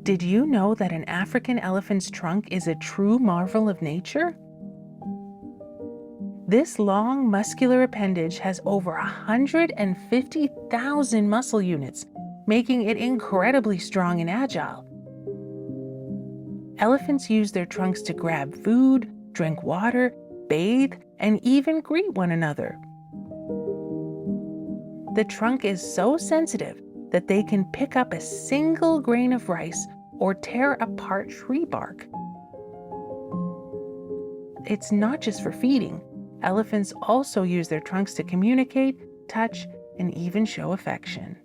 Did you know that an African elephant's trunk is a true marvel of nature? This long muscular appendage has over 150,000 muscle units, making it incredibly strong and agile. Elephants use their trunks to grab food, drink water, bathe, and even greet one another. The trunk is so sensitive that they can pick up a single grain of rice or tear apart tree bark. It's not just for feeding. Elephants also use their trunks to communicate, touch, and even show affection.